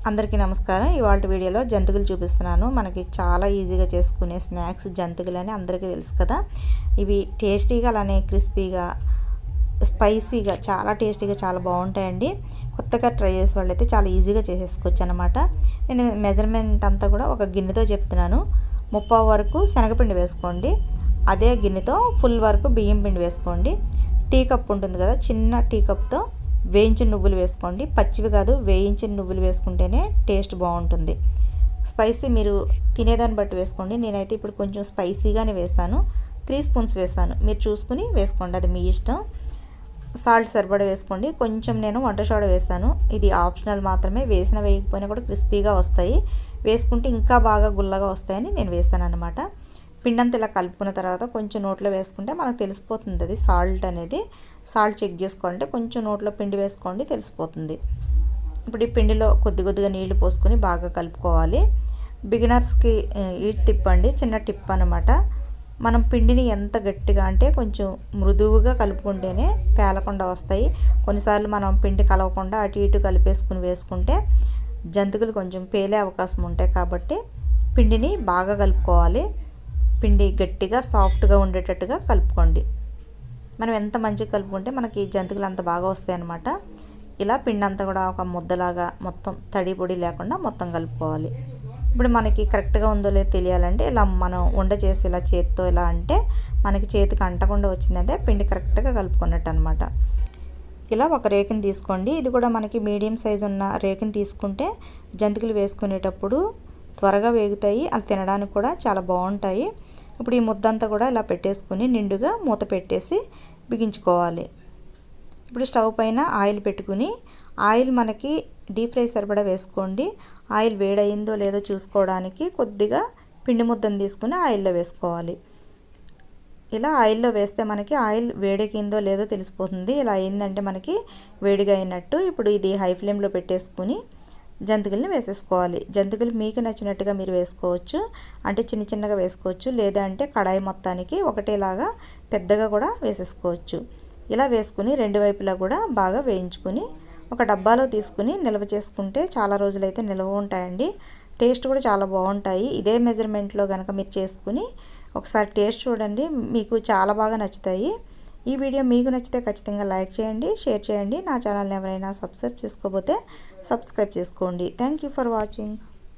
అందరికీ నమస్కారం। ఇవాల్టి వీడియోలో జంతికలు చూపిస్తున్నాను। మనకి చాలా ఈజీగా చేసుకునే స్నాక్స్ జంతికలు అని అందరికీ తెలుసు కదా। ఇవి టేస్టీగా అలానే క్రిస్పీగా స్పైసీగా చాలా టేస్టీగా చాలా బాగుంటాయండి। కొత్తగా ట్రై చేసే వాళ్ళైతే చాలా ఈజీగా చేసేసుకోవచ్చు అన్నమాట। నేను మెజర్మెంట్ అంతా కూడా ఒక గిన్నెతో చెప్తున్నాను। 30 వరకు శనగపిండి వేసుకోండి, అదే గిన్నెతో ఫుల్ వరకు బియ్యం పిండి వేసుకోండి। టీ కప్ ఉంటుంది కదా, చిన్న టీ కప్తో వేయించిన నువ్వులు వేసుకోండి। పచ్చివి కాదు, వేయించిన నువ్వులు వేసుకుంటేనే టేస్ట్ బాగుంటుంది। స్పైసీ మీరు తినేదాన్ని బట్టి వేసుకోండి। నేనైతే ఇప్పుడు కొంచెం స్పైసీగానే వేస్తాను, 3 స్పూన్స్ వేస్తాను, మీరు చూసుకుని వేసుకోండి, అది మీ ఇష్టం। సాల్ట్ సరిపడా వేసుకోండి। కొంచెం నేను వంట సోడా వేస్తాను, ఇది ఆప్షనల్ మాత్రమే, వేసినా వేయకపోయినా కూడా క్రిస్పీగా వస్తాయి, వేసుకుంటే ఇంకా బాగా గుల్లగా వస్తాయని నేను వేస్తాను అన్నమాట। పిండంతా ఇలా కలుపుకున్న తర్వాత కొంచెం నోట్లో వేసుకుంటే మనకు తెలిసిపోతుంది అది సాల్ట్ అనేది। సాల్ట్ చెక్ చేసుకోవాలంటే కొంచెం నోట్లో పిండి వేసుకోండి, తెలిసిపోతుంది। ఇప్పుడు ఈ పిండిలో కొద్దిగా నీళ్లు పోసుకొని బాగా కలుపుకోవాలి। బిగినర్స్కి ఈ టిప్ అండి, చిన్న టిప్ అన్నమాట। మనం పిండిని ఎంత గట్టిగా అంటే కొంచెం మృదువుగా కలుపుకుంటేనే పేలకుండా వస్తాయి। కొన్నిసార్లు మనం పిండి కలవకుండా అటు ఇటు కలిపేసుకుని వేసుకుంటే జంతికలు కొంచెం పేలే అవకాశం ఉంటాయి, కాబట్టి పిండిని బాగా కలుపుకోవాలి। పిండి గట్టిగా సాఫ్ట్గా ఉండేటట్టుగా కలుపుకోండి। మనం ఎంత మంచిగా కలుపుకుంటే మనకి జంతికలు అంత బాగా వస్తాయి అన్నమాట। ఇలా పిండి అంతా కూడా ఒక ముద్దలాగా మొత్తం తడి పొడి లేకుండా మొత్తం కలుపుకోవాలి। ఇప్పుడు మనకి కరెక్ట్గా ఉందో లేదో తెలియాలంటే ఇలా మనం ఉండ చేసి ఇలా చేతితో ఇలా అంటే మనకి చేతికి అంటకుండా వచ్చిందంటే పిండి కరెక్ట్గా కలుపుకున్నట్టు అనమాట। ఇలా ఒక రేకుని తీసుకోండి, ఇది కూడా మనకి మీడియం సైజు ఉన్న రేకుని తీసుకుంటే జంతికలు వేసుకునేటప్పుడు త్వరగా వేగుతాయి, అవి తినడానికి కూడా చాలా బాగుంటాయి। ఇప్పుడు ఈ ముద్దంతా కూడా ఇలా పెట్టేసుకుని నిండుగా మూత పెట్టేసి బిగించుకోవాలి। ఇప్పుడు స్టవ్ పైన ఆయిల్ పెట్టుకుని, ఆయిల్ మనకి డీప్ ఫ్రై సరిపడా వేసుకోండి। ఆయిల్ వేడయిందో లేదో చూసుకోవడానికి కొద్దిగా పిండి ముద్దను తీసుకుని ఆయిల్లో వేసుకోవాలి। ఇలా ఆయిల్లో వేస్తే మనకి ఆయిల్ వేడెక్కిందో లేదో తెలిసిపోతుంది, ఇలా అయిందంటే మనకి వేడిగా అయినట్టు। ఇప్పుడు ఇది హై ఫ్లేమ్లో పెట్టేసుకుని జంతికల్ని వేసేసుకోవాలి। జంతికలు మీకు నచ్చినట్టుగా మీరు వేసుకోవచ్చు, అంటే చిన్న చిన్నగా వేసుకోవచ్చు, లేదా అంటే కడాయి మొత్తానికి ఒకటేలాగా పెద్దగా కూడా వేసేసుకోవచ్చు। ఇలా వేసుకుని రెండు వైపులా కూడా బాగా వేయించుకుని ఒక డబ్బాలో తీసుకుని నిల్వ చేసుకుంటే చాలా రోజులైతే నిల్వ ఉంటాయండి, టేస్ట్ కూడా చాలా బాగుంటాయి। ఇదే మెజర్మెంట్లో కనుక మీరు చేసుకుని ఒకసారి టేస్ట్ చూడండి, మీకు చాలా బాగా నచ్చుతాయి। ఈ వీడియో మీకు నచ్చితే ఖచ్చితంగా లైక్ చేయండి, షేర్ చేయండి। నా ఛానల్ని ఎవరైనా సబ్స్క్రైబ్ చేసుకోకపోతే సబ్స్క్రైబ్ చేసుకోండి। Thank you for watching.